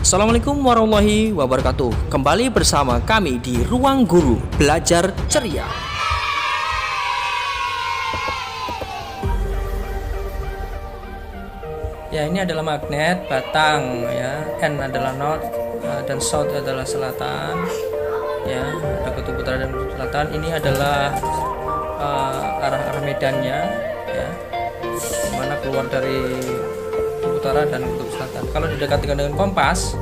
Assalamualaikum warahmatullahi wabarakatuh. Kembali bersama kami di Ruang Guru Belajar Ceria. Ya, ini adalah magnet batang ya. N adalah north dan south adalah selatan. Ya, ada kutub utara dan kutub selatan. Ini adalah arah-arah medannya ya. Dimana keluar dari kutub utara dan kutub selatan. Kalau didekatkan dengan kompas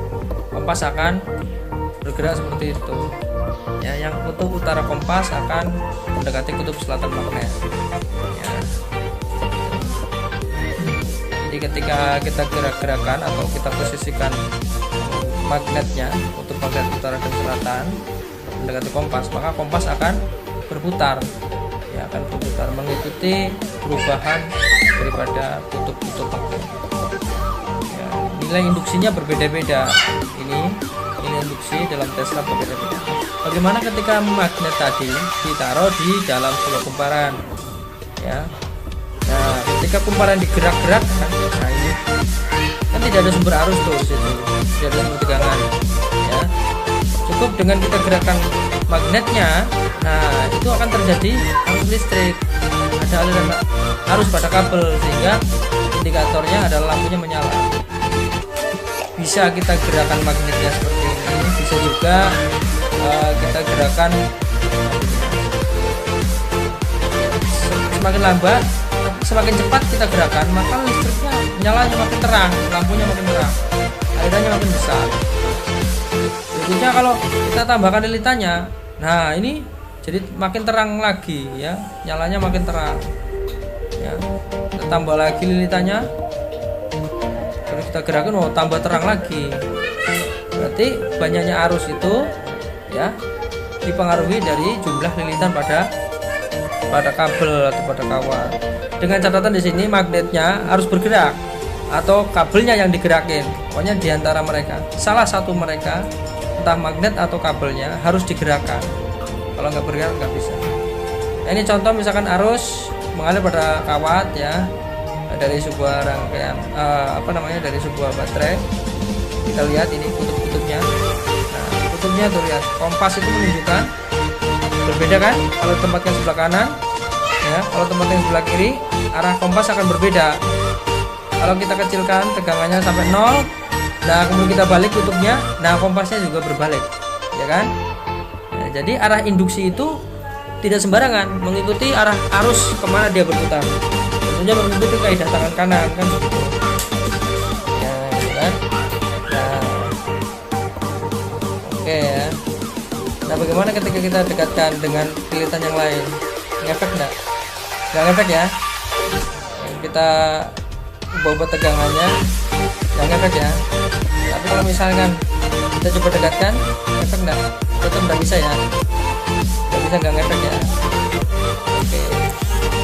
akan bergerak seperti itu. Ya, yang kutub utara kompas akan mendekati kutub selatan magnet. Ya. Jadi ketika kita gerak-gerakan atau kita posisikan magnetnya untuk magnet utara dan selatan mendekati kompas, maka kompas akan berputar. Ya, akan berputar mengikuti perubahan daripada kutub-kutub magnet. Ya, nilai induksinya berbeda-beda. Ini induksi dalam Tesla berbeda-beda. Bagaimana ketika magnet tadi ditaruh di dalam sebuah kumparan? Ya. Nah, ketika kumparan digerak-gerakkan, nah ini kan tidak ada sumber arus tuh di situ, tidak ada sumber tegangan. Ya, cukup dengan kita gerakan magnetnya, nah itu akan terjadi arus listrik, ada aliran arus pada kabel sehingga indikatornya adalah lampunya menyala. Bisa kita gerakan magnetnya seperti ini, bisa juga kita gerakan semakin lambat. Semakin cepat kita gerakan, maka listriknya nyalanya makin terang, lampunya makin terang, alirannya makin besar. Berikutnya kalau kita tambahkan lilitannya, nah ini jadi makin terang lagi ya, nyalanya makin terang. Ya, kita tambah lagi lilitannya, terus kita gerakan, oh tambah terang lagi. Berarti banyaknya arus itu ya dipengaruhi dari jumlah lilitan pada kabel atau pada kawat. Dengan catatan di sini magnetnya harus bergerak atau kabelnya yang digerakin. Pokoknya di antara mereka, salah satu mereka, entah magnet atau kabelnya harus digerakkan. Kalau nggak bergerak nggak bisa. Nah, ini contoh misalkan arus mengalir pada kawat ya dari sebuah rangkaian dari sebuah baterai. Kita lihat ini kutub-kutubnya. Nah, kutubnya tuh lihat, kompas itu menunjukkan berbeda kan? Kalau tempatnya sebelah kanan ya, kalau tempatnya sebelah kiri, arah kompas akan berbeda. Kalau kita kecilkan tegangannya sampai 0, nah kemudian kita balik kutubnya, nah kompasnya juga berbalik, ya kan? Nah, jadi arah induksi itu tidak sembarangan, mengikuti arah arus kemana dia berputar. Tentunya mengikuti kaidah tangan kanan kan begitu. Ya, gitu kan? Nah, oke ya. Nah, bagaimana ketika kita dekatkan dengan lilitan yang lain? Ngefek enggak? Nggak ngefek ya. Kita ubah tegangannya, nggak ngefek ya. Tapi kalau misalkan kita coba dekatkan, ngefek enggak? Tetap nggak bisa ya. Nggak bisa, nggak ngefek ya. Oke.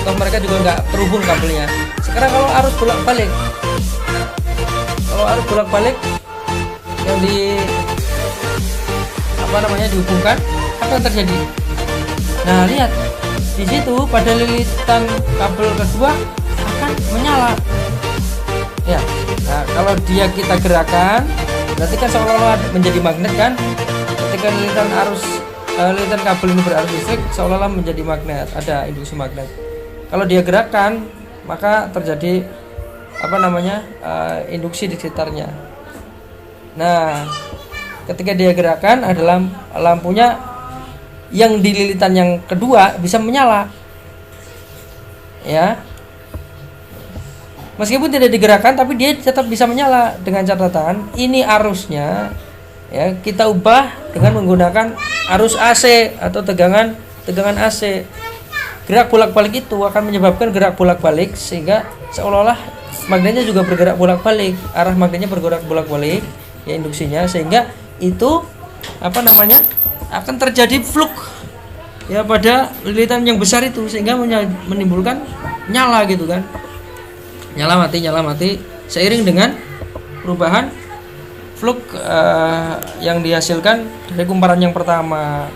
Toh mereka juga nggak terhubung kabelnya. Sekarang kalau arus bolak-balik, yang dihubungkan, apa yang terjadi? Nah, lihat di situ pada lilitan kabel kedua akan menyala. Ya, nah kalau kita gerakan, berarti kan seolah-olah menjadi magnet kan? Ketika lilitan kabel ini berarus listrik, seolah-olah menjadi magnet, ada induksi magnet. Kalau dia gerakan, maka terjadi induksi di sekitarnya. Nah, ketika dia gerakan adalah lampunya yang di lilitan yang kedua bisa menyala. Ya. Meskipun tidak digerakkan tapi dia tetap bisa menyala, dengan catatan ini arusnya ya kita ubah dengan menggunakan arus AC atau tegangan AC. Gerak bolak-balik itu akan menyebabkan gerak bolak-balik sehingga seolah-olah magnetnya juga bergerak bolak-balik, arah magnetnya bergerak bolak-balik ya induksinya, sehingga itu akan terjadi fluk ya pada lilitan yang besar itu sehingga menimbulkan nyala gitu kan, nyala mati seiring dengan perubahan fluk yang dihasilkan dari kumparan yang pertama.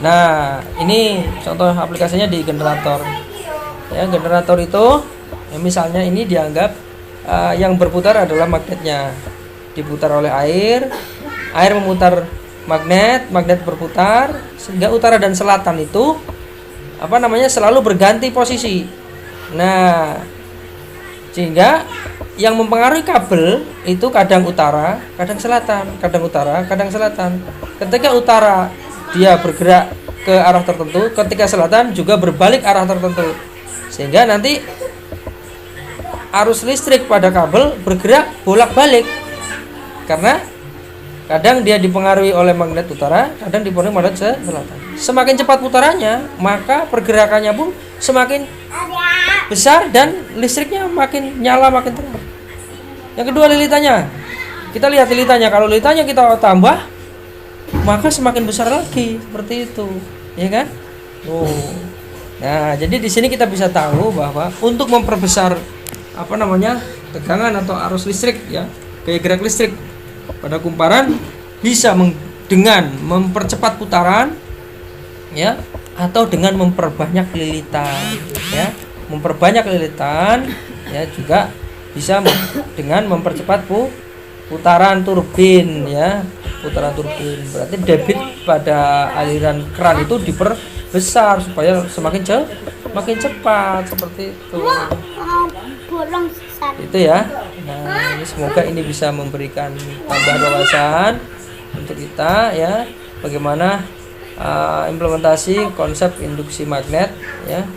Nah, ini contoh aplikasinya di generator ya. Generator itu ya, misalnya ini dianggap yang berputar adalah magnetnya. diputar oleh air memutar magnet berputar, sehingga utara dan selatan itu selalu berganti posisi. Nah, sehingga yang mempengaruhi kabel itu kadang utara, kadang selatan, kadang utara, kadang selatan. Ketika utara dia bergerak ke arah tertentu, ketika selatan juga berbalik arah tertentu. Sehingga nanti arus listrik pada kabel bergerak bolak-balik. Karena kadang dia dipengaruhi oleh magnet utara, kadang dipengaruhi magnet selatan. Semakin cepat putarannya, maka pergerakannya pun semakin besar dan listriknya makin nyala, makin terang. Yang kedua, lilitannya. Kita lihat lilitannya. Kalau lilitannya kita tambah, maka semakin besar lagi, seperti itu, ya kan? Nah, jadi di sini kita bisa tahu bahwa untuk memperbesar tegangan atau arus listrik, ya, gaya gerak listrik pada kumparan bisa dengan mempercepat putaran, ya, atau dengan memperbanyak lilitan, ya. Memperbanyak lilitan, ya, juga bisa dengan mempercepat putaran turbin, ya. Putaran turbin berarti debit pada aliran keran itu diperbesar supaya semakin cepat, seperti itu. Itu ya. Nah, semoga ini bisa memberikan tambahan wawasan untuk kita, ya, bagaimana implementasi konsep induksi magnet, ya,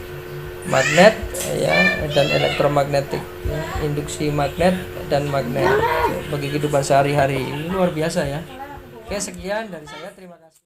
magnet, ya, dan elektromagnetik, ya, induksi magnet dan magnet bagi kehidupan sehari-hari. Ini luar biasa, ya. Oke, sekian dari saya, terima kasih.